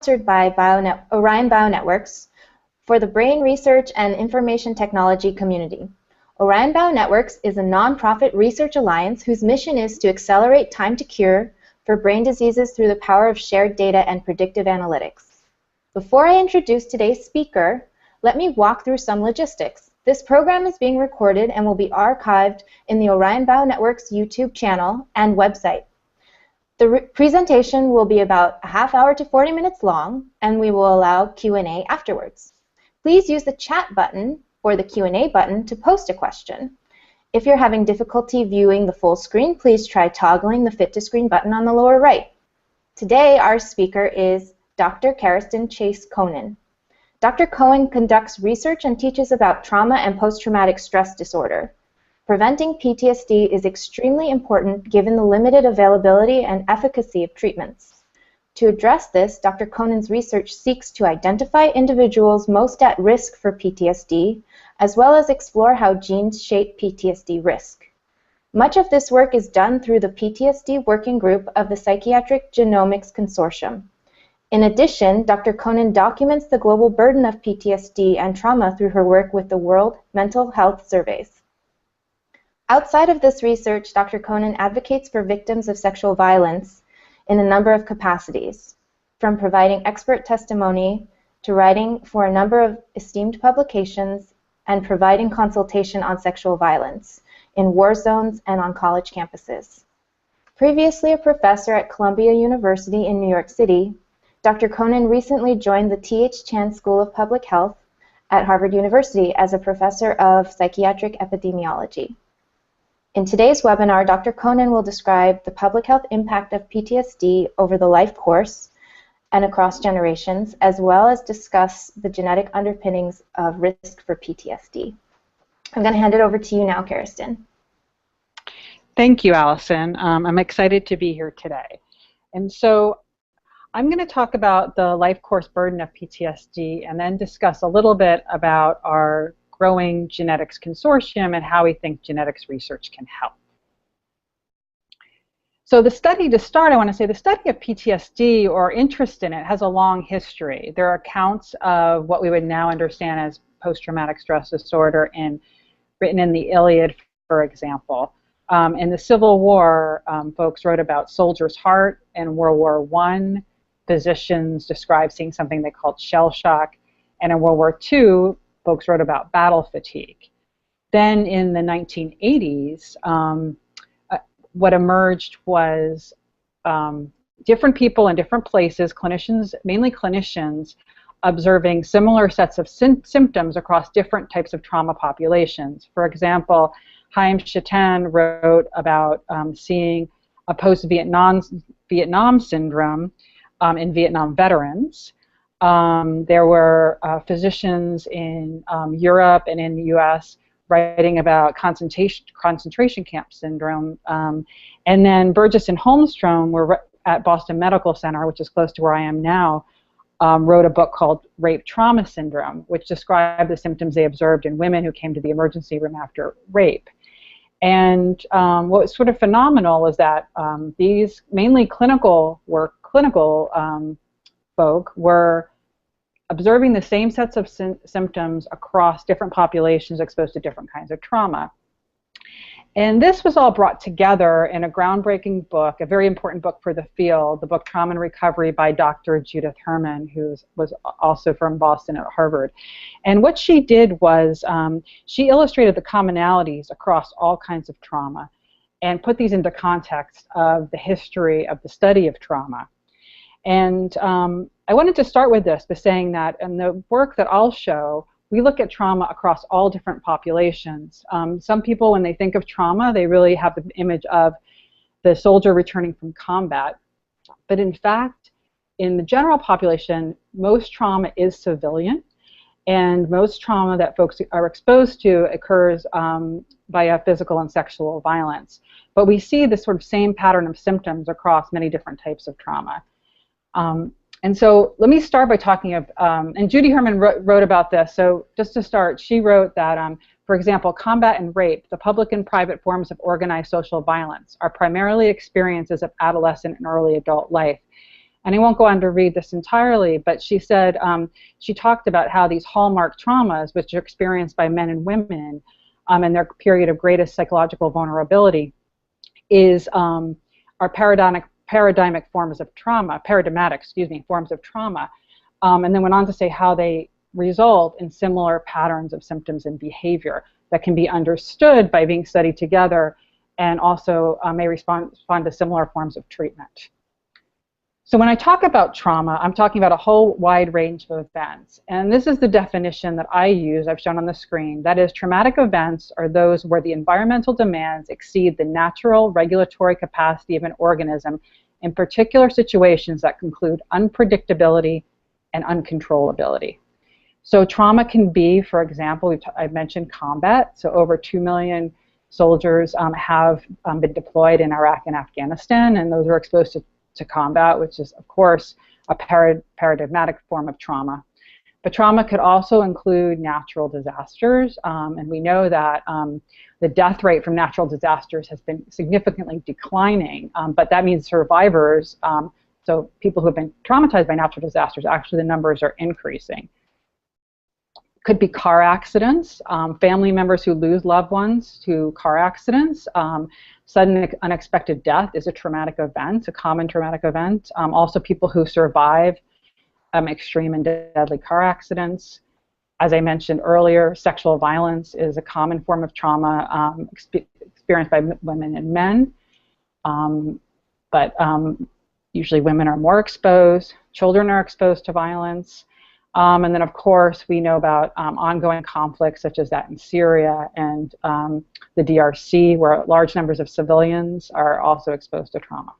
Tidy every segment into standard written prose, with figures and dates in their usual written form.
sponsored by Orion Bionetworks for the brain research and information technology community. Orion Bionetworks is a nonprofit research alliance whose mission is to accelerate time to cure for brain diseases through the power of shared data and predictive analytics. Before I introduce today's speaker, let me walk through some logistics. This program is being recorded and will be archived in the Orion Bionetworks YouTube channel and website. The presentation will be about a half hour to 40 minutes long, and we will allow Q&A afterwards. Please use the chat button or the Q&A button to post a question. If you're having difficulty viewing the full screen, please try toggling the Fit to Screen button on the lower right. Today, our speaker is Dr. Karestan Chase Koenen. Dr. Koenen conducts research and teaches about trauma and post-traumatic stress disorder. Preventing PTSD is extremely important given the limited availability and efficacy of treatments. To address this, Dr. Koenen's research seeks to identify individuals most at risk for PTSD, as well as explore how genes shape PTSD risk. Much of this work is done through the PTSD Working Group of the Psychiatric Genomics Consortium. In addition, Dr. Koenen documents the global burden of PTSD and trauma through her work with the World Mental Health Surveys. Outside of this research, Dr. Koenen advocates for victims of sexual violence in a number of capacities, from providing expert testimony to writing for a number of esteemed publications and providing consultation on sexual violence in war zones and on college campuses. Previously a professor at Columbia University in New York City, Dr. Koenen recently joined the T.H. Chan School of Public Health at Harvard University as a professor of psychiatric epidemiology. In today's webinar, Dr. Koenen will describe the public health impact of PTSD over the life course and across generations, as well as discuss the genetic underpinnings of risk for PTSD. I'm going to hand it over to you now, Karestan. Thank you, Allison. I'm excited to be here today. And so I'm going to talk about the life course burden of PTSD and then discuss a little bit about our growing genetics consortium and how we think genetics research can help. So the study, to start, I want to say the study of PTSD or interest in it has a long history. There are accounts of what we would now understand as post-traumatic stress disorder written in the Iliad, for example. In the Civil War, folks wrote about soldier's heart. In World War I, physicians described seeing something they called shell shock. And in World War II, folks wrote about battle fatigue. Then in the 1980s, what emerged was different people in different places, clinicians, mainly clinicians, observing similar sets of symptoms across different types of trauma populations. For example, Haim Shatan wrote about seeing a post-Vietnam syndrome in Vietnam veterans. There were physicians in Europe and in the U.S. writing about concentration camp syndrome. And then Burgess and Holmstrom were at Boston Medical Center, which is close to where I am now, wrote a book called Rape Trauma Syndrome, which described the symptoms they observed in women who came to the emergency room after rape. And what was sort of phenomenal was that these mainly clinical folk were observing the same sets of symptoms across different populations exposed to different kinds of trauma. And this was all brought together in a groundbreaking book, a very important book for the field, the book Trauma and Recovery by Dr. Judith Herman, who was also from Boston at Harvard. And what she did was she illustrated the commonalities across all kinds of trauma and put these into context of the history of the study of trauma. And I wanted to start with this by saying that in the work that I'll show, we look at trauma across all different populations. Some people, when they think of trauma, they really have the image of the soldier returning from combat. But in fact, in the general population, most trauma is civilian, and most trauma that folks are exposed to occurs via physical and sexual violence. But we see this sort of same pattern of symptoms across many different types of trauma. And so let me start by talking of, and Judy Herman wrote about this. So just to start, she wrote that, for example, combat and rape, the public and private forms of organized social violence, are primarily experiences of adolescent and early adult life. And I won't go on to read this entirely, but she said, she talked about how these hallmark traumas, which are experienced by men and women in their period of greatest psychological vulnerability, are paradigmatic forms of trauma, forms of trauma. And then went on to say how they result in similar patterns of symptoms and behavior that can be understood by being studied together, and also may respond to similar forms of treatment. So when I talk about trauma, I'm talking about a whole wide range of events. And this is the definition that I use, I've shown on the screen. That is, traumatic events are those where the environmental demands exceed the natural regulatory capacity of an organism in particular situations that include unpredictability and uncontrollability. So trauma can be, for example, I've mentioned combat. So over 2 million soldiers have been deployed in Iraq and Afghanistan, and those are exposed to combat, which is, of course, a paradigmatic form of trauma. But trauma could also include natural disasters, and we know that the death rate from natural disasters has been significantly declining, but that means survivors, so people who have been traumatized by natural disasters, actually the numbers are increasing. Could be car accidents, family members who lose loved ones to car accidents. Sudden unexpected death is a traumatic event, a common traumatic event. Also people who survive extreme and deadly car accidents. As I mentioned earlier, sexual violence is a common form of trauma experienced by women and men. But usually women are more exposed, children are exposed to violence. And then, of course, we know about ongoing conflicts such as that in Syria and the DRC, where large numbers of civilians are also exposed to trauma.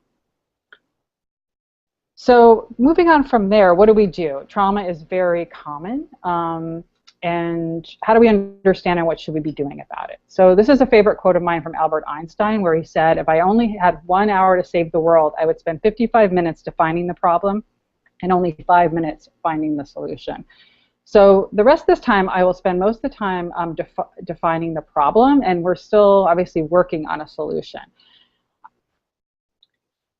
So moving on from there, what do we do? Trauma is very common. And how do we understand and what should we be doing about it? So this is a favorite quote of mine from Albert Einstein, where he said, if I only had 1 hour to save the world, I would spend 55 minutes defining the problem and only 5 minutes finding the solution. So the rest of this time, I will spend most of the time defining the problem, and we're still obviously working on a solution.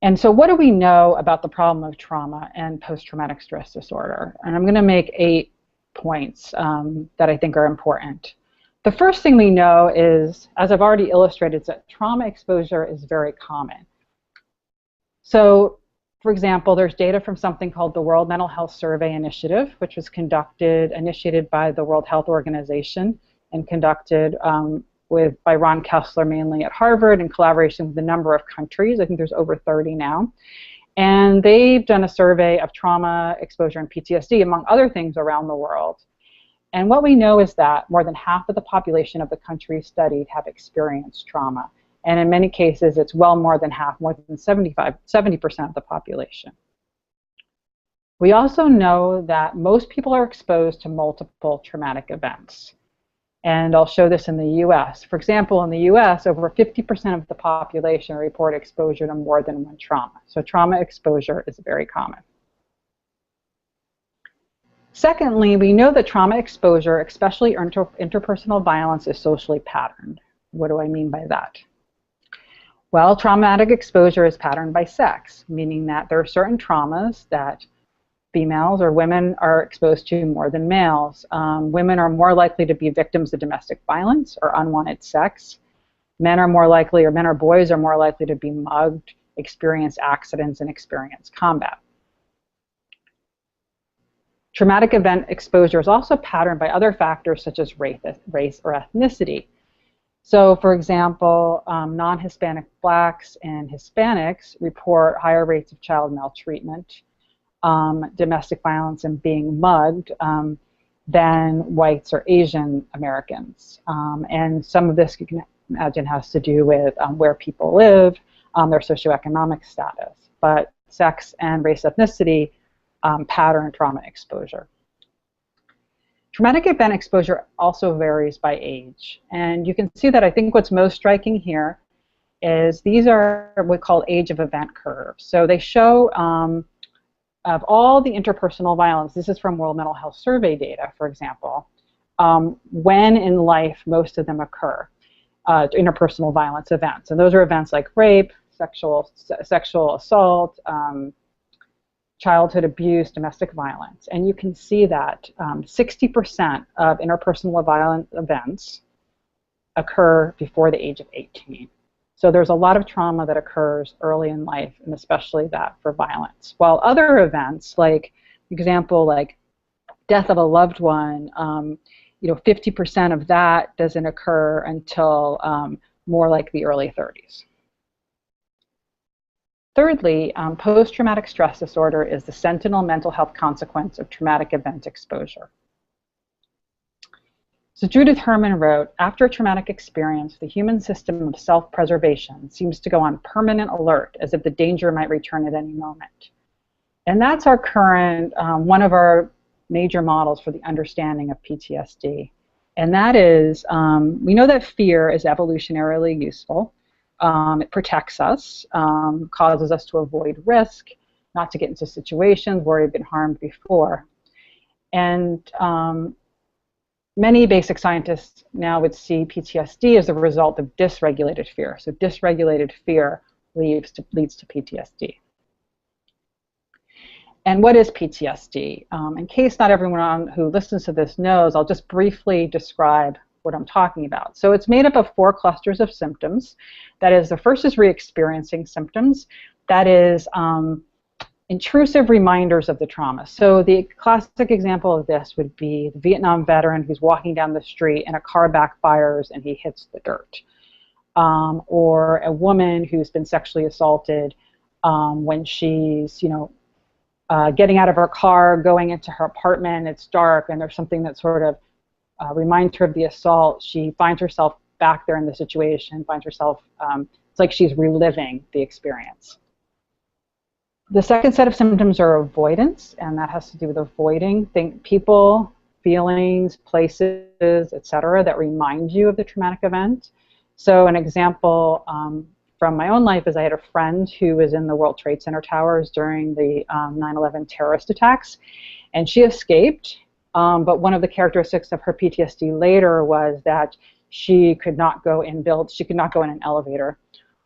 And so what do we know about the problem of trauma and post-traumatic stress disorder? And I'm going to make 8 points that I think are important. The first thing we know is, as I've already illustrated, is that trauma exposure is very common. So, for example, there's data from something called the World Mental Health Survey Initiative, which was initiated by the World Health Organization and conducted by Ron Kessler, mainly at Harvard, in collaboration with a number of countries. I think there's over 30 now. And they've done a survey of trauma exposure and PTSD, among other things, around the world. And what we know is that more than half of the population of the countries studied have experienced trauma. And in many cases, it's well more than half, more than 70% of the population. We also know that most people are exposed to multiple traumatic events. And I'll show this in the US. For example, in the US, over 50% of the population report exposure to more than one trauma. So trauma exposure is very common. Secondly, we know that trauma exposure, especially interpersonal violence, is socially patterned. What do I mean by that? Well, traumatic exposure is patterned by sex, meaning that there are certain traumas that females or women are exposed to more than males. Women are more likely to be victims of domestic violence or unwanted sex. Men or boys are more likely to be mugged, experience accidents, and experience combat. Traumatic event exposure is also patterned by other factors such as race or ethnicity. So, for example, non-Hispanic blacks and Hispanics report higher rates of child maltreatment, domestic violence, and being mugged than whites or Asian Americans. And some of this, you can imagine, has to do with where people live, their socioeconomic status. But sex and race ethnicity pattern trauma exposure. Traumatic event exposure also varies by age. And you can see that I think what's most striking here is these are what we call age of event curves. So they show of all the interpersonal violence, this is from World Mental Health Survey data, for example, when in life most of them occur, interpersonal violence events. And those are events like rape, sexual assault, childhood abuse, domestic violence. And you can see that 60% of interpersonal violent events occur before the age of 18. So there's a lot of trauma that occurs early in life, and especially that for violence. While other events, like example, like death of a loved one, 50% of that doesn't occur until more like the early 30s. Thirdly, post-traumatic stress disorder is the sentinel mental health consequence of traumatic event exposure. So Judith Herman wrote, after a traumatic experience, the human system of self-preservation seems to go on permanent alert as if the danger might return at any moment. And that's our current, one of our major models for the understanding of PTSD. And that is, we know that fear is evolutionarily useful. It protects us, causes us to avoid risk, not to get into situations where we've been harmed before. And many basic scientists now would see PTSD as a result of dysregulated fear. So dysregulated fear leads to PTSD. And what is PTSD? In case not everyone who listens to this knows, I'll just briefly describe what I'm talking about. So it's made up of 4 clusters of symptoms. That is, the first is re-experiencing symptoms. That is intrusive reminders of the trauma. So the classic example of this would be the Vietnam veteran who's walking down the street and a car backfires and he hits the dirt. Or a woman who's been sexually assaulted when she's, getting out of her car, going into her apartment, it's dark, and there's something that sort of reminds her of the assault. She finds herself back there in the situation, finds herself, it's like she's reliving the experience. The second set of symptoms are avoidance, and that has to do with avoiding people, feelings, places, etc., that remind you of the traumatic event. So an example from my own life is I had a friend who was in the World Trade Center towers during the 9/11 terrorist attacks, and she escaped. But one of the characteristics of her PTSD later was that she could not go in an elevator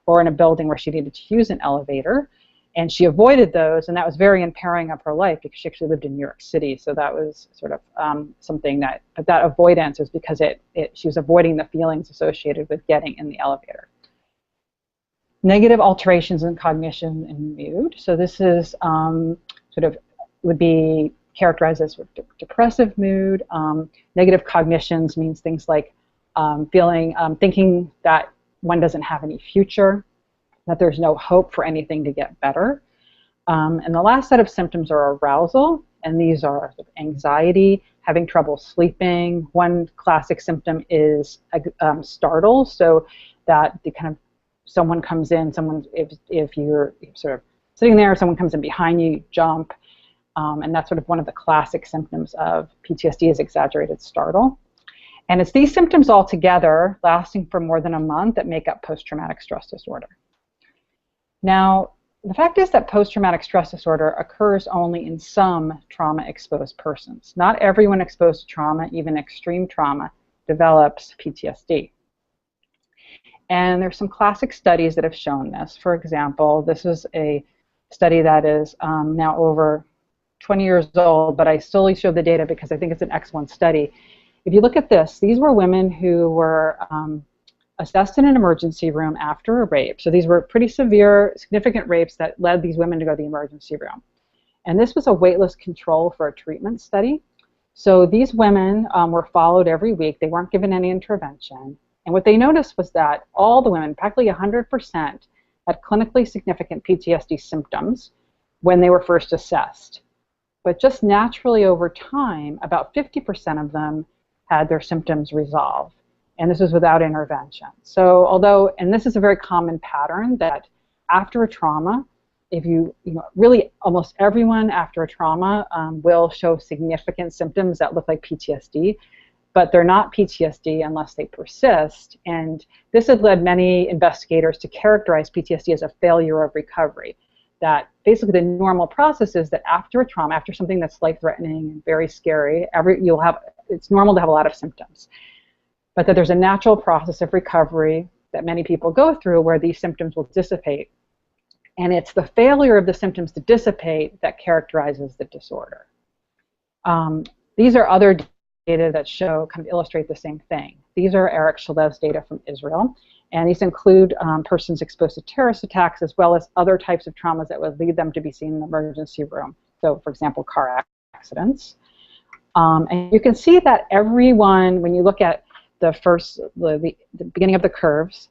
or in a building where she needed to use an elevator. And she avoided those, and that was very impairing of her life because she actually lived in New York City. So that was sort of something that, but that avoidance was because she was avoiding the feelings associated with getting in the elevator. Negative alterations in cognition and mood. So this is would be characterized as depressive mood. Negative cognitions means things like thinking that one doesn't have any future, that there's no hope for anything to get better. And the last set of symptoms are arousal, and these are anxiety, having trouble sleeping. One classic symptom is startle, so that the kind of someone comes in, if you're sort of sitting there, someone comes in behind you, you jump, and that's sort of one of the classic symptoms of PTSD is exaggerated startle. And it's these symptoms all together, lasting for more than a month, that make up post-traumatic stress disorder. Now, the fact is that post-traumatic stress disorder occurs only in some trauma-exposed persons. Not everyone exposed to trauma, even extreme trauma, develops PTSD. And there's some classic studies that have shown this. For example, this is a study that is now over 20 years old, but I still show the data because I think it's an excellent study. If you look at this, these were women who were assessed in an emergency room after a rape. So these were pretty severe, significant rapes that led these women to go to the emergency room. And this was a waitless control for a treatment study. So these women were followed every week. They weren't given any intervention. And what they noticed was that all the women, practically 100%, had clinically significant PTSD symptoms when they were first assessed. But just naturally over time, about 50% of them had their symptoms resolve. And this was without intervention. So and this is a very common pattern, that after a trauma, really almost everyone after a trauma will show significant symptoms that look like PTSD, but they're not PTSD unless they persist. And this has led many investigators to characterize PTSD as a failure of recovery. That basically the normal process is that after a trauma, after something that's life-threatening and very scary, it's normal to have a lot of symptoms. But that there's a natural process of recovery that many people go through where these symptoms will dissipate. And it's the failure of the symptoms to dissipate that characterizes the disorder. These are other data that show, kind of illustrate the same thing. These are Eric Shalev's data from Israel, and these include persons exposed to terrorist attacks as well as other types of traumas that would lead them to be seen in the emergency room. So, for example, car accidents. And you can see that everyone, when you look at the beginning of the curves,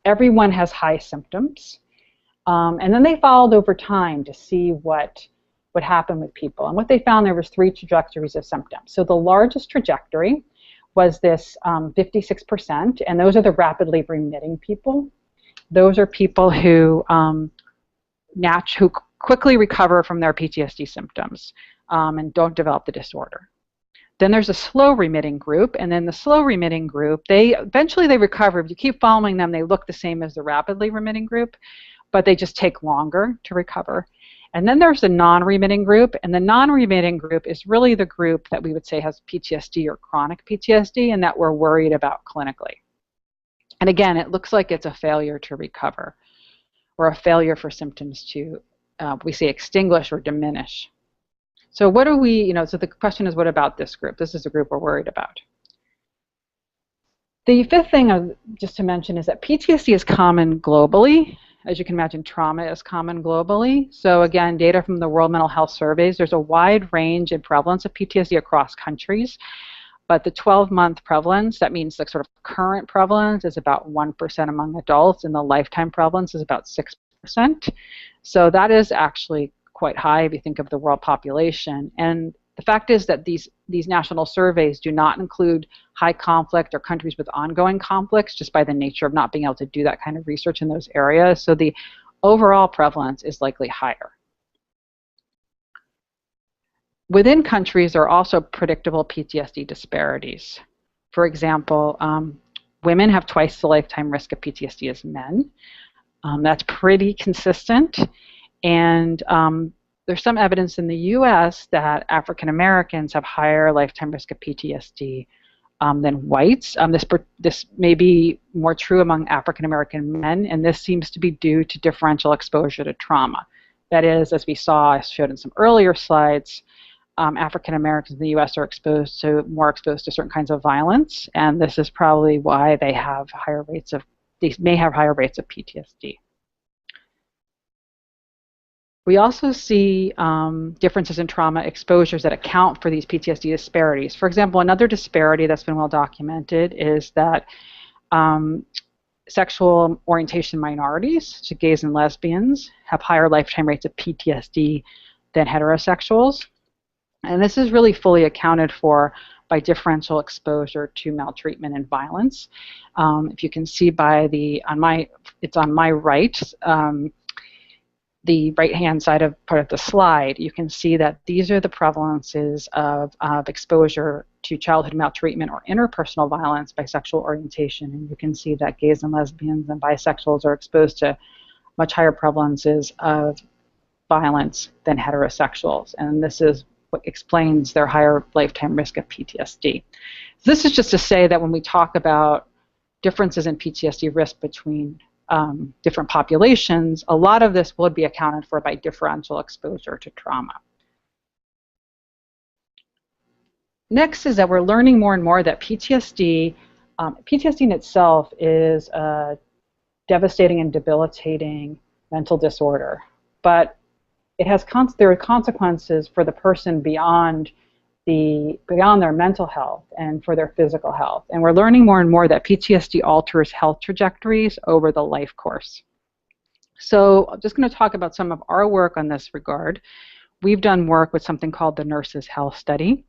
everyone has high symptoms. And then they followed over time to see what would happen with people. And what they found, there was 3 trajectories of symptoms. So the largest trajectory was this 56%, and those are the rapidly remitting people. Those are people who quickly recover from their PTSD symptoms and don't develop the disorder. Then there's a slow remitting group, and then the slow remitting group, eventually they recover. If you keep following them, they look the same as the rapidly remitting group, but they just take longer to recover. And then there's the non-remitting group, and the non-remitting group is really the group that we would say has PTSD or chronic PTSD and that we're worried about clinically. And again, it looks like it's a failure to recover or a failure for symptoms to, we say, extinguish or diminish. So what are we, so the question is, what about this group? This is the group we're worried about. The fifth thing just to mention is that PTSD is common globally. As you can imagine, trauma is common globally. So again, data from the World Mental Health Surveys, there's a wide range in prevalence of PTSD across countries. But the 12-month prevalence, that means the sort of current prevalence, is about 1% among adults, and the lifetime prevalence is about 6%. So that is actually quite high if you think of the world population. And the fact is that these national surveys do not include high conflict or countries with ongoing conflicts, just by the nature of not being able to do that kind of research in those areas. So the overall prevalence is likely higher. Within countries, there are also predictable PTSD disparities. For example, women have twice the lifetime risk of PTSD as men. That's pretty consistent. And there's some evidence in the US that African Americans have higher lifetime risk of PTSD than whites. This may be more true among African American men, and this seems to be due to differential exposure to trauma. That is, as we saw, I showed in some earlier slides, African Americans in the US are more exposed to certain kinds of violence, and this is probably why they may have higher rates of PTSD. We also see differences in trauma exposures that account for these PTSD disparities. For example, another disparity that's been well documented is that sexual orientation minorities, so gays and lesbians, have higher lifetime rates of PTSD than heterosexuals. And this is really fully accounted for by differential exposure to maltreatment and violence. If you can see by it's on my right, the right-hand side of part of the slide, you can see that these are the prevalences of exposure to childhood maltreatment or interpersonal violence by sexual orientation. And you can see that gays and lesbians and bisexuals are exposed to much higher prevalences of violence than heterosexuals. And this is what explains their higher lifetime risk of PTSD. So this is just to say that when we talk about differences in PTSD risk between different populations, a lot of this would be accounted for by differential exposure to trauma. Next is that we're learning more and more that PTSD in itself is a devastating and debilitating mental disorder, but there are consequences for the person beyond their mental health and for their physical health. And we're learning more and more that PTSD alters health trajectories over the life course. So I'm just going to talk about some of our work on this regard. We've done work with something called the Nurses' Health Study.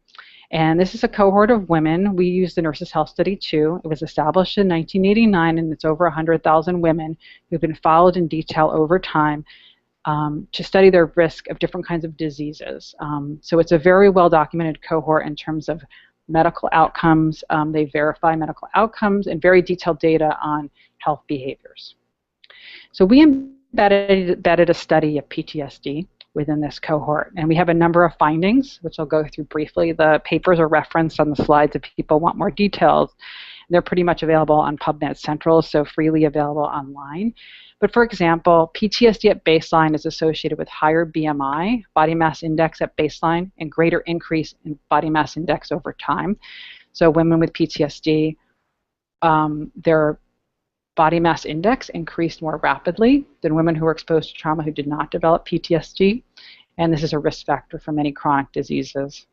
And this is a cohort of women. We use the Nurses' Health Study too. It was established in 1989, and it's over 100,000 women who've been followed in detail over time to study their risk of different kinds of diseases. So it's a very well-documented cohort in terms of medical outcomes. They verify medical outcomes and very detailed data on health behaviors. So we embedded a study of PTSD within this cohort, and we have a number of findings, which I'll go through briefly. The papers are referenced on the slides if people want more details. They're pretty much available on PubMed Central, so freely available online. But for example, PTSD at baseline is associated with higher BMI, body mass index at baseline, and greater increase in body mass index over time. So women with PTSD, their body mass index increased more rapidly than women who were exposed to trauma who did not develop PTSD. And this is a risk factor for many chronic diseases.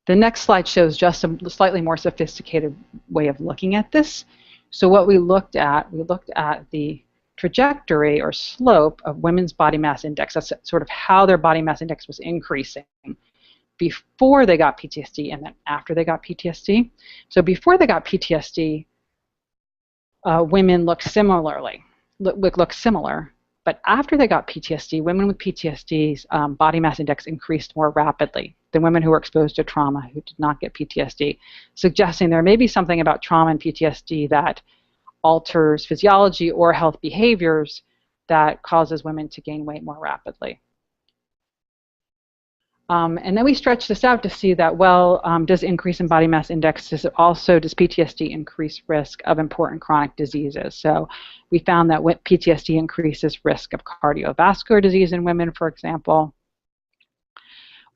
The next slide shows just a slightly more sophisticated way of looking at this. So what we looked at the trajectory or slope of women's body mass index. That's sort of how their body mass index was increasing before they got PTSD and then after they got PTSD. So before they got PTSD, women look similar, but after they got PTSD, women with PTSD's body mass index increased more rapidly than women who were exposed to trauma who did not get PTSD, suggesting there may be something about trauma and PTSD that alters physiology or health behaviors that causes women to gain weight more rapidly. And then we stretch this out to see that, well, does increase in body mass index, does PTSD increase risk of important chronic diseases? So we found that PTSD increases risk of cardiovascular disease in women, for example.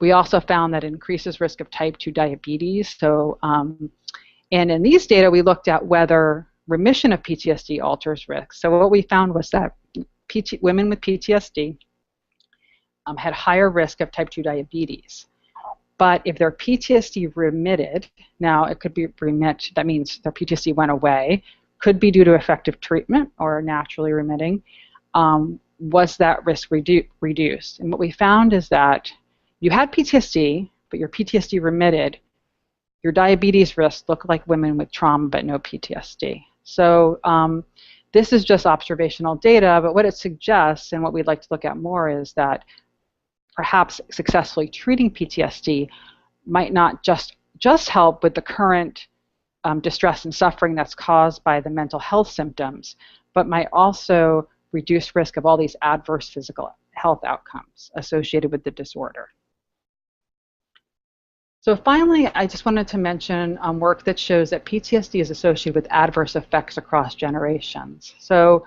We also found that it increases risk of type 2 diabetes. So, and in these data, we looked at whether remission of PTSD alters risk. So what we found was that women with PTSD had higher risk of type 2 diabetes. But if their PTSD remitted, now it could be remit, that means their PTSD went away, could be due to effective treatment or naturally remitting, was that risk reduced? And what we found is that you had PTSD, but your PTSD remitted, your diabetes risk looked like women with trauma but no PTSD. So this is just observational data, but what it suggests and what we'd like to look at more is that perhaps successfully treating PTSD might not just help with the current distress and suffering that's caused by the mental health symptoms, but might also reduce risk of all these adverse physical health outcomes associated with the disorder. So finally, I just wanted to mention work that shows that PTSD is associated with adverse effects across generations. So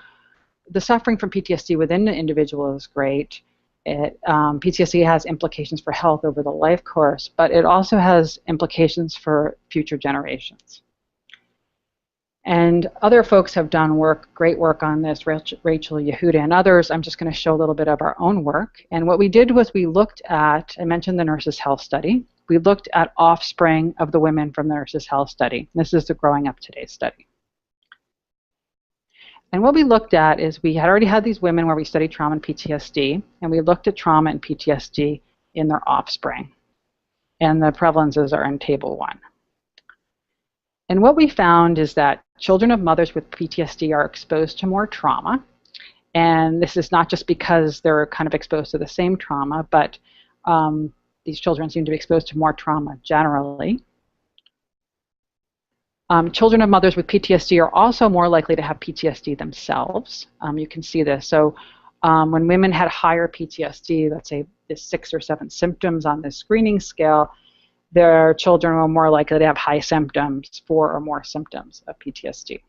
the suffering from PTSD within the individual is great. PTSD has implications for health over the life course, but it also has implications for future generations. And other folks have done great work on this, Rachel Yehuda and others. I'm just going to show a little bit of our own work. And what we did was we looked at, I mentioned the Nurses' Health Study. We looked at offspring of the women from the Nurses' Health Study. This is the Growing Up Today study. And what we looked at is we had already had these women where we studied trauma and PTSD, and we looked at trauma and PTSD in their offspring. And the prevalences are in Table 1. And what we found is that children of mothers with PTSD are exposed to more trauma. And this is not just because they're kind of exposed to the same trauma, but these children seem to be exposed to more trauma generally. Children of mothers with PTSD are also more likely to have PTSD themselves. You can see this. So when women had higher PTSD, let's say the 6 or 7 symptoms on this screening scale, their children were more likely to have high symptoms, 4 or more symptoms of PTSD.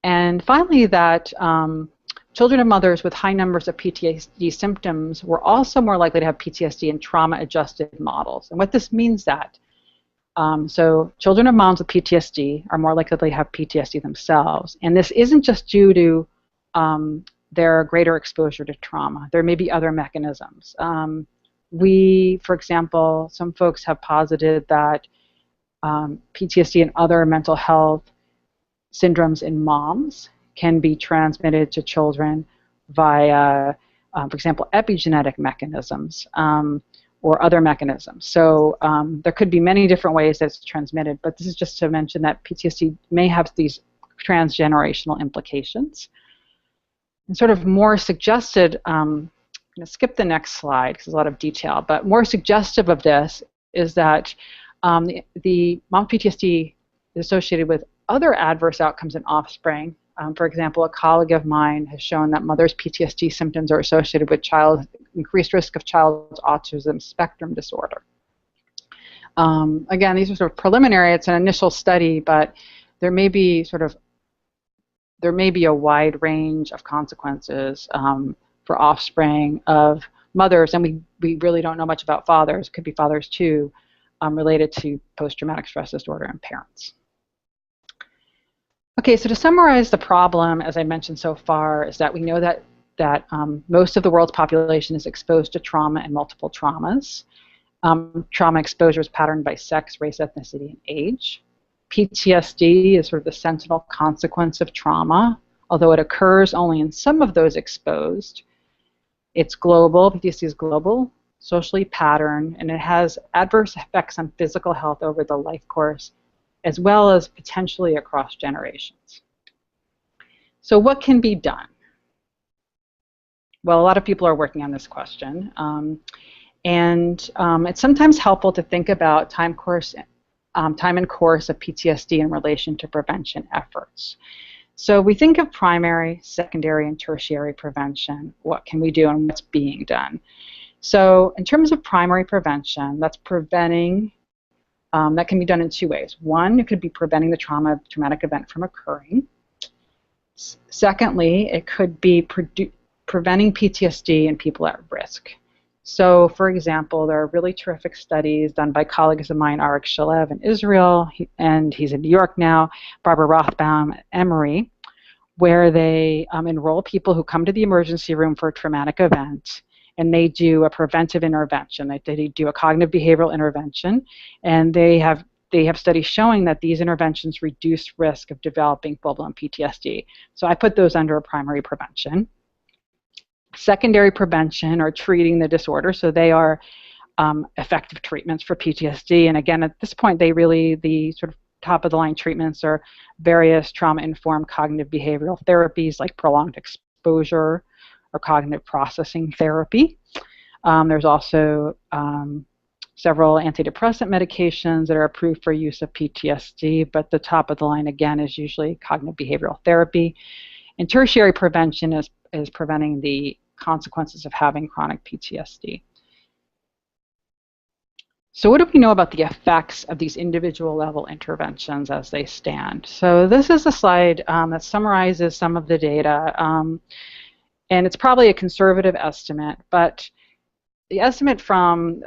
And finally, that children of mothers with high numbers of PTSD symptoms were also more likely to have PTSD in trauma-adjusted models. And what this means that so children of moms with PTSD are more likely to have PTSD themselves. And this isn't just due to their greater exposure to trauma. There may be other mechanisms. For example, some folks have posited that PTSD and other mental health syndromes in moms can be transmitted to children via, for example, epigenetic mechanisms. Or other mechanisms. So there could be many different ways that it's transmitted, but this is just to mention that PTSD may have these transgenerational implications. And sort of more suggested, I'm going to skip the next slide because there's a lot of detail, but more suggestive of this is that the mom PTSD is associated with other adverse outcomes in offspring. For example, a colleague of mine has shown that mothers' PTSD symptoms are associated with increased risk of child's autism spectrum disorder. Again, these are sort of preliminary. It's an initial study, but there may be a wide range of consequences for offspring of mothers, and we really don't know much about fathers. It could be fathers too, related to post-traumatic stress disorder in parents. Okay, so to summarize the problem, as I mentioned so far, is that we know that most of the world's population is exposed to trauma and multiple traumas. Trauma exposure is patterned by sex, race, ethnicity, and age. PTSD is sort of the sentinel consequence of trauma, although it occurs only in some of those exposed. It's global, PTSD is global, socially patterned, and it has adverse effects on physical health over the life course, as well as potentially across generations. So what can be done? Well, a lot of people are working on this question. It's sometimes helpful to think about time and course of PTSD in relation to prevention efforts. So we think of primary, secondary, and tertiary prevention. What can we do and what's being done? So in terms of primary prevention, that's preventing, that can be done in two ways. One, it could be preventing the traumatic event from occurring. Secondly, it could be preventing PTSD in people at risk. So, for example, there are really terrific studies done by colleagues of mine, Arik Shalev in Israel, and he's in New York now, Barbara Rothbaum at Emory, where they enroll people who come to the emergency room for a traumatic event, and they do a preventive intervention. They do a cognitive behavioral intervention, and they have studies showing that these interventions reduce risk of developing full-blown PTSD. So I put those under a primary prevention. Secondary prevention or treating the disorder, so they are effective treatments for PTSD. And again, at this point, the sort of top of the line treatments are various trauma-informed cognitive behavioral therapies like prolonged exposure or cognitive processing therapy. There's also several antidepressant medications that are approved for use of PTSD, but the top of the line again is usually cognitive behavioral therapy. And tertiary prevention is preventing the consequences of having chronic PTSD. So what do we know about the effects of these individual level interventions as they stand? So this is a slide that summarizes some of the data, and it's probably a conservative estimate, but the estimate from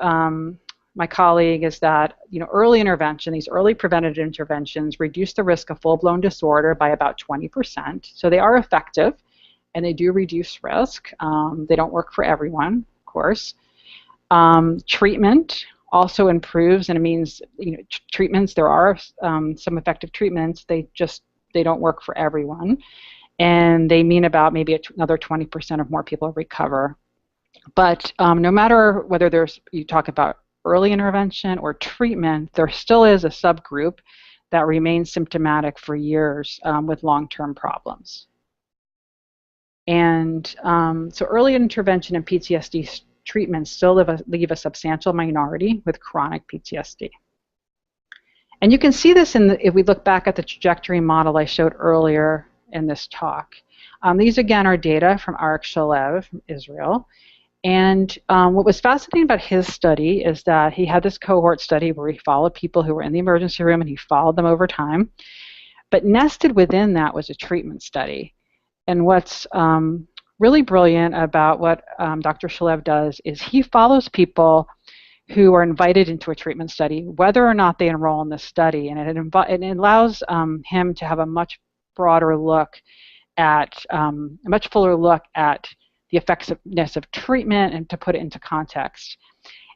my colleague is that early intervention, these early preventative interventions, reduce the risk of full-blown disorder by about 20%. So they are effective, and they do reduce risk. They don't work for everyone, of course. Treatment also improves, and it means treatments. There are some effective treatments. They don't work for everyone, and they mean about maybe another 20% of more people recover. But no matter whether you talk about early intervention or treatment, there still is a subgroup that remains symptomatic for years with long-term problems. And so early intervention and PTSD treatments still leave a substantial minority with chronic PTSD. And you can see this if we look back at the trajectory model I showed earlier in this talk. These again are data from Arik Shalev from Israel. And what was fascinating about his study is that he had this cohort study where he followed people who were in the emergency room, and he followed them over time. But nested within that was a treatment study. And what's really brilliant about what Dr. Shalev does is he follows people who are invited into a treatment study, whether or not they enroll in the study, and it allows him to have a much broader look at, a much fuller look at the effectiveness of treatment and to put it into context.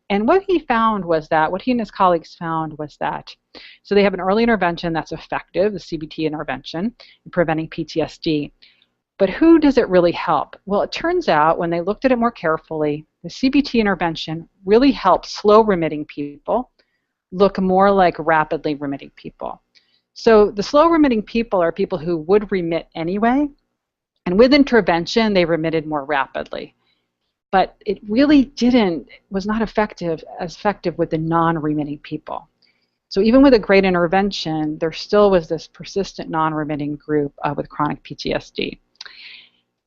And what he and his colleagues found was that, so they have an early intervention that's effective, the CBT intervention, in preventing PTSD. But who does it really help? Well, it turns out when they looked at it more carefully, the CBT intervention really helps slow-remitting people look more like rapidly remitting people. So the slow-remitting people are people who would remit anyway, and with intervention, they remitted more rapidly. But it really was not as effective with the non-remitting people. So even with a great intervention, there still was this persistent non-remitting group with chronic PTSD.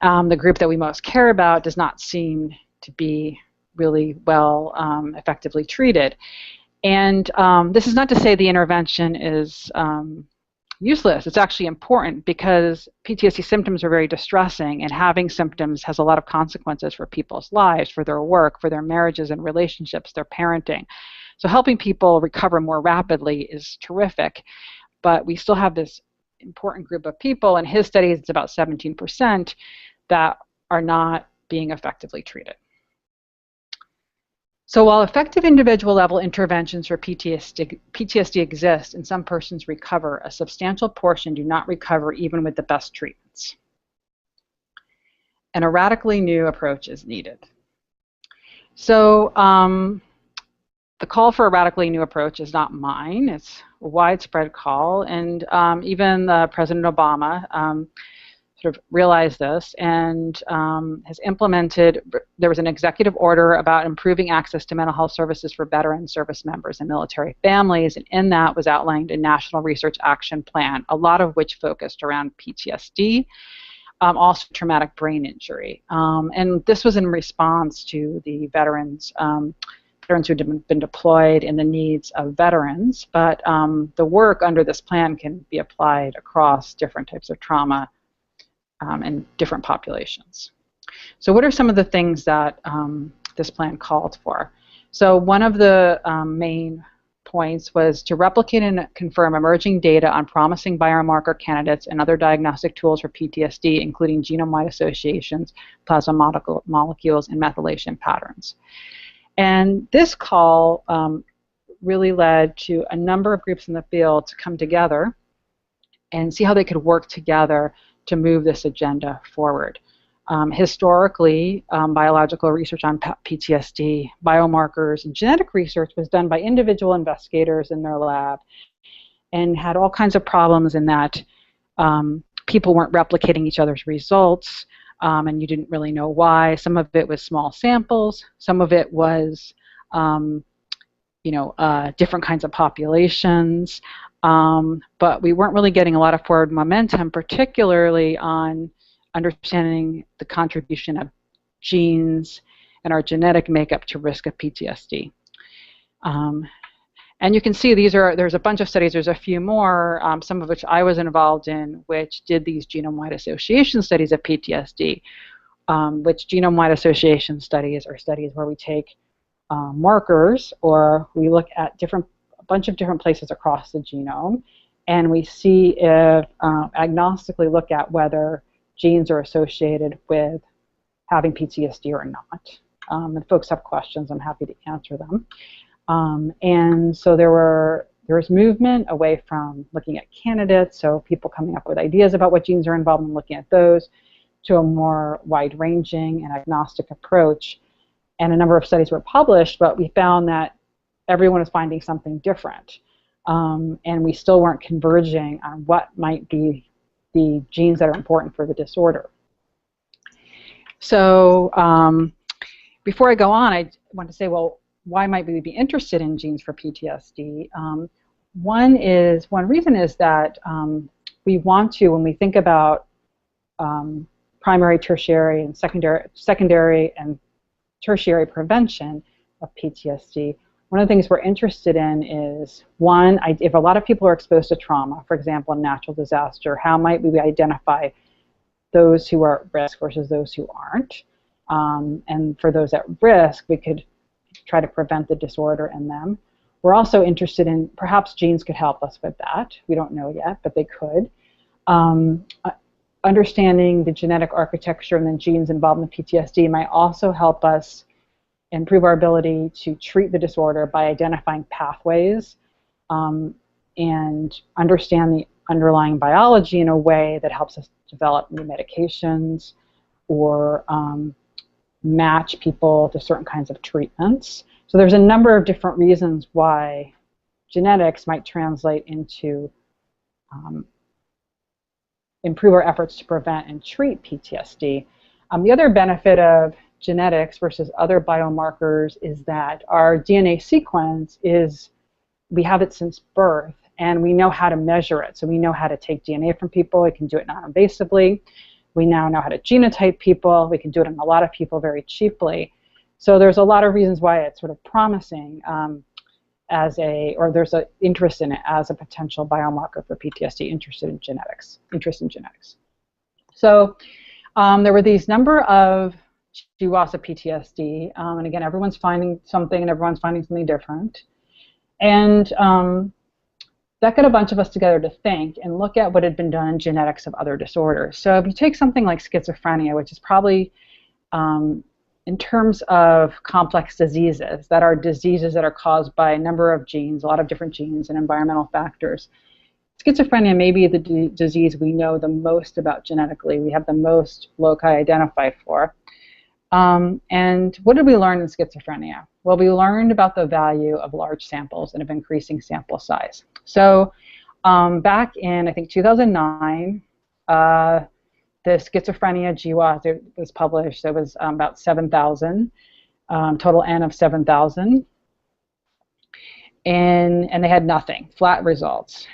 The group that we most care about does not seem to be really well effectively treated. And this is not to say the intervention is useless. It's actually important because PTSD symptoms are very distressing, and having symptoms has a lot of consequences for people's lives, for their work, for their marriages and relationships, their parenting. So helping people recover more rapidly is terrific, but we still have this important group of people. In his studies, it's about 17% that are not being effectively treated. So while effective individual level interventions for PTSD exist and some persons recover, a substantial portion do not recover even with the best treatments. And a radically new approach is needed. So the call for a radically new approach is not mine. It's a widespread call, and even President Obama sort of realized this and has implemented, there was an executive order about improving access to mental health services for veteran service members and military families, and in that was outlined a national research action plan, a lot of which focused around PTSD, also traumatic brain injury. And this was in response to the veterans who had been deployed and the needs of veterans, but the work under this plan can be applied across different types of trauma and different populations. So what are some of the things that this plan called for? So one of the main points was to replicate and confirm emerging data on promising biomarker candidates and other diagnostic tools for PTSD, including genome-wide associations, plasma molecules, and methylation patterns. And this call really led to a number of groups in the field to come together and see how they could work together to move this agenda forward. Historically, biological research on PTSD, biomarkers, and genetic research was done by individual investigators in their lab and had all kinds of problems in that people weren't replicating each other's results, and you didn't really know why. Some of it was small samples, some of it was different kinds of populations, but we weren't really getting a lot of forward momentum, particularly on understanding the contribution of genes and our genetic makeup to risk of PTSD. And you can see there's a bunch of studies, there's a few more, some of which I was involved in, which did these genome-wide association studies of PTSD, which genome-wide association studies are studies where we take markers, or we look at a bunch of different places across the genome, and we see if, agnostically look at whether genes are associated with having PTSD or not. If folks have questions, I'm happy to answer them. And so there was movement away from looking at candidates, so people coming up with ideas about what genes are involved and looking at those, to a more wide-ranging and agnostic approach. And a number of studies were published, but we found that everyone was finding something different. And we still weren't converging on what might be the genes that are important for the disorder. So before I go on, I want to say, well, why might we be interested in genes for PTSD? One reason is that we want to, when we think about primary, tertiary, and secondary and tertiary prevention of PTSD, one of the things we're interested in is, one, if a lot of people are exposed to trauma, for example, a natural disaster, how might we identify those who are at risk versus those who aren't? And for those at risk, we could try to prevent the disorder in them. We're also interested in, perhaps genes could help us with that. We don't know yet, but they could. Understanding the genetic architecture and the genes involved in PTSD might also help us improve our ability to treat the disorder by identifying pathways and understand the underlying biology in a way that helps us develop new medications or match people to certain kinds of treatments. So there's a number of different reasons why genetics might translate into improve our efforts to prevent and treat PTSD. The other benefit of genetics versus other biomarkers is that our DNA sequence we have it since birth, and we know how to measure it. So we know how to take DNA from people. We can do it non-invasively. We now know how to genotype people. We can do it in a lot of people very cheaply. So there's a lot of reasons why it's sort of promising. as or there's an interest in it as a potential biomarker for PTSD, interest in genetics. So there were these number of GWAS of PTSD, and again, everyone's finding something and everyone's finding something different. And that got a bunch of us together to think and look at what had been done in genetics of other disorders. So if you take something like schizophrenia, which is probably, in terms of complex diseases, that are diseases that are caused by a number of genes, a lot of different genes and environmental factors, schizophrenia may be the disease we know the most about genetically. We have the most loci identified for. And what did we learn in schizophrenia? Well, we learned about the value of large samples and of increasing sample size. So back in, I think, 2009, the schizophrenia GWAS was published. It was about 7,000, total N of 7,000. And they had nothing, flat results.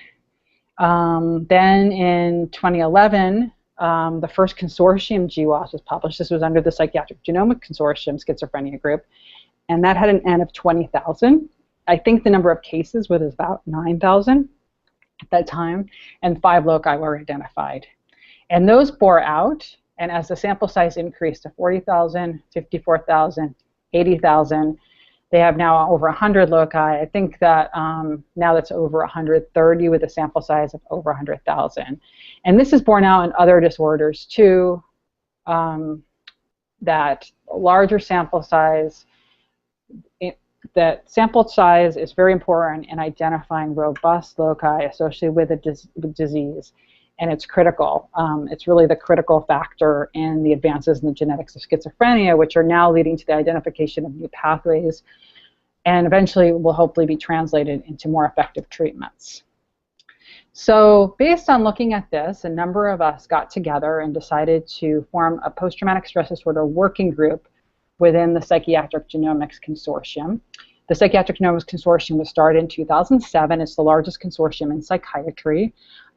Then in 2011, the first consortium GWAS was published. This was under the Psychiatric Genomics Consortium Schizophrenia Group, and that had an N of 20,000. I think the number of cases was about 9,000 at that time, and 5 loci were identified. And those bore out, and as the sample size increased to 40,000, 54,000, 80,000, they have now over 100 loci. I think that now that's over 130 with a sample size of over 100,000. And this is borne out in other disorders too, that larger sample size, that sample size is very important in identifying robust loci associated with a disease, and it's critical. It's really the critical factor in the advances in the genetics of schizophrenia, which are now leading to the identification of new pathways, and eventually will hopefully be translated into more effective treatments. So based on looking at this, a number of us got together and decided to form a post-traumatic stress disorder working group within the Psychiatric Genomics Consortium. The Psychiatric Genomics Consortium was started in 2007. It's the largest consortium in psychiatry.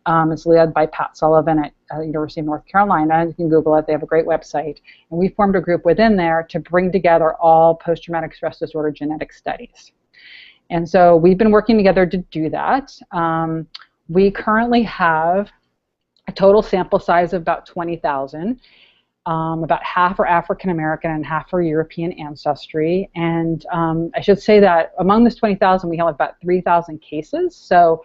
It's led by Pat Sullivan at University of North Carolina. You can Google it. They have a great website. And we formed a group within there to bring together all post-traumatic stress disorder genetic studies. And so we've been working together to do that. We currently have a total sample size of about 20,000. About half are African American and half are European ancestry. And I should say that among this 20,000, we have about 3,000 cases. So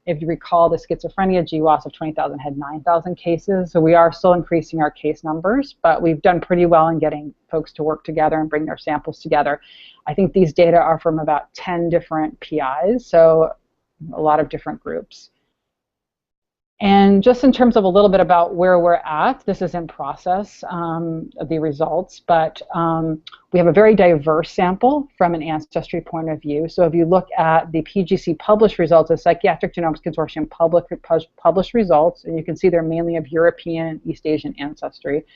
if you recall, the schizophrenia GWAS of 20,000 had 9,000 cases. So we are still increasing our case numbers, but we've done pretty well in getting folks to work together and bring their samples together. I think these data are from about 10 different PIs, so a lot of different groups. And just in terms of a little bit about where we're at, this is in process of the results, but we have a very diverse sample from an ancestry point of view. So if you look at the PGC published results, the Psychiatric Genomics Consortium published results, and you can see they're mainly of European and East Asian ancestry.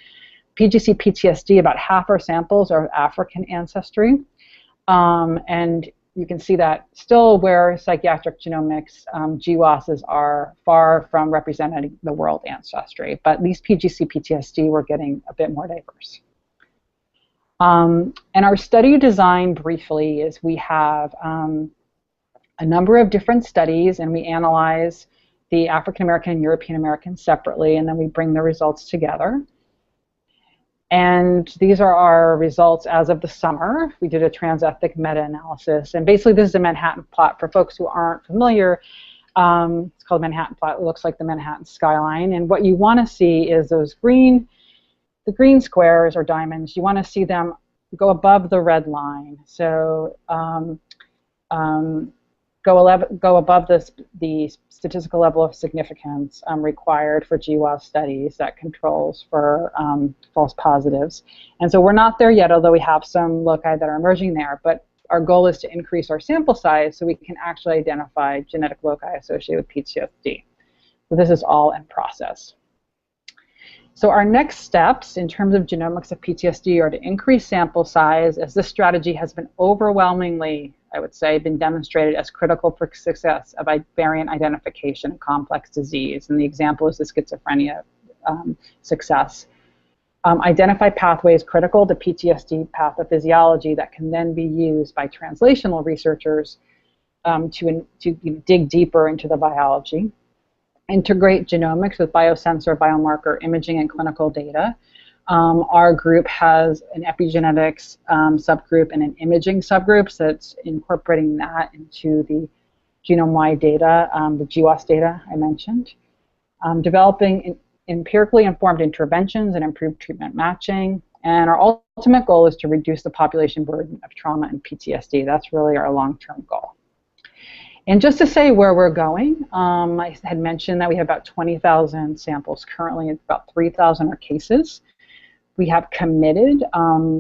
PGC PTSD, about half our samples are of African ancestry. And you can see that still where psychiatric genomics GWASs are far from representing the world ancestry, but these PGC PTSD we're getting a bit more diverse. And our study design briefly is we have a number of different studies, and we analyze the African American and European American separately, and then we bring the results together. And these are our results as of the summer. We did a transethnic meta-analysis. And basically, this is a Manhattan plot. For folks who aren't familiar, it's called Manhattan plot. It looks like the Manhattan skyline. And what you want to see is those the green squares or diamonds. You want to see them go above the red line. So go above the statistical level of significance required for GWAS studies that controls for false positives. And so we're not there yet, although we have some loci that are emerging there. But our goal is to increase our sample size so we can actually identify genetic loci associated with PTSD. So this is all in process. So our next steps in terms of genomics of PTSD are to increase sample size, as this strategy has been overwhelmingly, I would say, been demonstrated as critical for success of variant identification in complex disease. And the example is the schizophrenia success. Identify pathways critical to PTSD pathophysiology that can then be used by translational researchers to dig deeper into the biology. Integrate genomics with biosensor, biomarker imaging, and clinical data. Our group has an epigenetics subgroup and an imaging subgroup, so it's incorporating that into the genome-wide data, the GWAS data I mentioned. Developing empirically informed interventions and improved treatment matching. And our ultimate goal is to reduce the population burden of trauma and PTSD. That's really our long-term goal. And just to say where we're going, I had mentioned that we have about 20,000 samples currently, and about 3,000 are cases. We have committed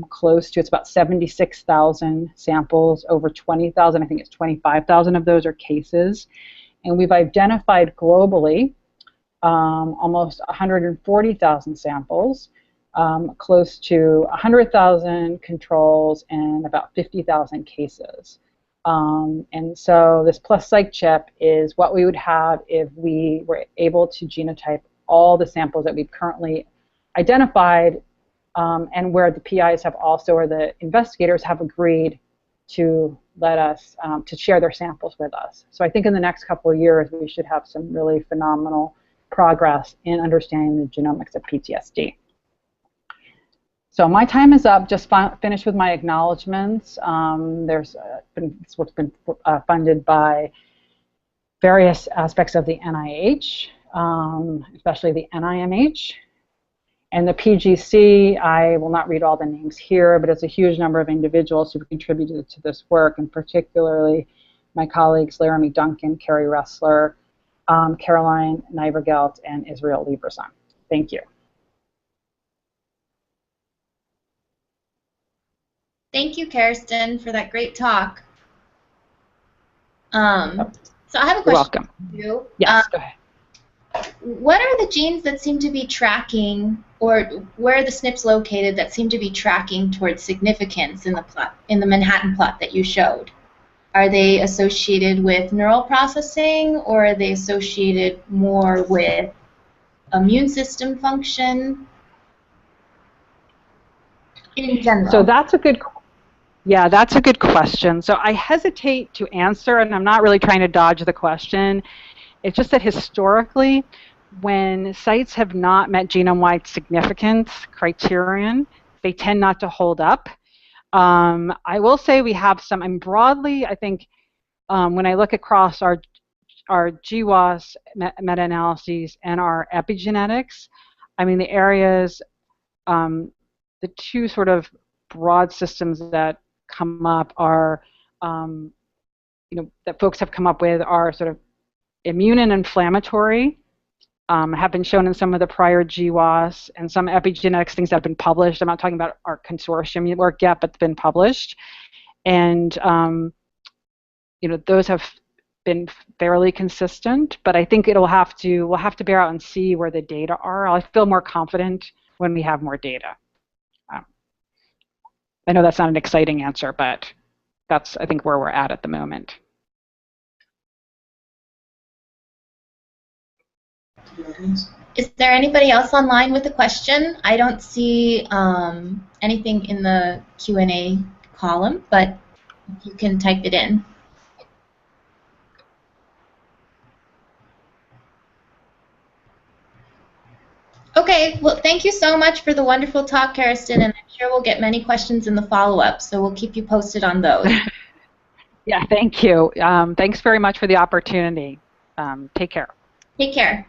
close to, it's about 76,000 samples, over 20,000, I think it's 25,000 of those are cases. And we've identified globally almost 140,000 samples, close to 100,000 controls, and about 50,000 cases. And so this plus psych chip is what we would have if we were able to genotype all the samples that we've currently identified, and where the PIs have also, or the investigators have agreed to let us, to share their samples with us. So I think in the next couple of years we should have some really phenomenal progress in understanding the genomics of PTSD. So my time is up. Just finished with my acknowledgments. There's it's what's been funded by various aspects of the NIH, especially the NIMH. And the PGC, I will not read all the names here, but it's a huge number of individuals who contributed to this work, and particularly my colleagues Laramie Duncan, Carrie Ressler, Caroline Nivergelt, and Israel Lieberson. Thank you. Thank you, Karestan, for that great talk. So I have a question. You're welcome. For you. Yes, go ahead. What are the genes that seem to be tracking, or where are the SNPs located that seem to be tracking towards significance in the plot, in the Manhattan plot that you showed? Are they associated with neural processing, or are they associated more with immune system function in general? So that's a good that's a good question. So I hesitate to answer, and I'm not really trying to dodge the question. It's just that historically, when sites have not met genome-wide significance criterion, they tend not to hold up. I will say we have some, and broadly, I think when I look across our GWAS meta-analyses and our epigenetics, I mean the areas, the two sort of broad systems that come up are, that folks have come up with are sort of immune and inflammatory, have been shown in some of the prior GWAS, and some epigenetics things that have been published. I'm not talking about our consortium work yet, but it's been published. And those have been fairly consistent, but I think we'll have to bear out and see where the data are. I'll feel more confident when we have more data. I know that's not an exciting answer, but that's, I think, where we're at the moment. Is there anybody else online with a question? I don't see anything in the Q&A column, but you can type it in. Okay, well, thank you so much for the wonderful talk, Karestan, and I'm sure we'll get many questions in the follow-up, so we'll keep you posted on those. Yeah, thank you. Thanks very much for the opportunity. Take care. Take care.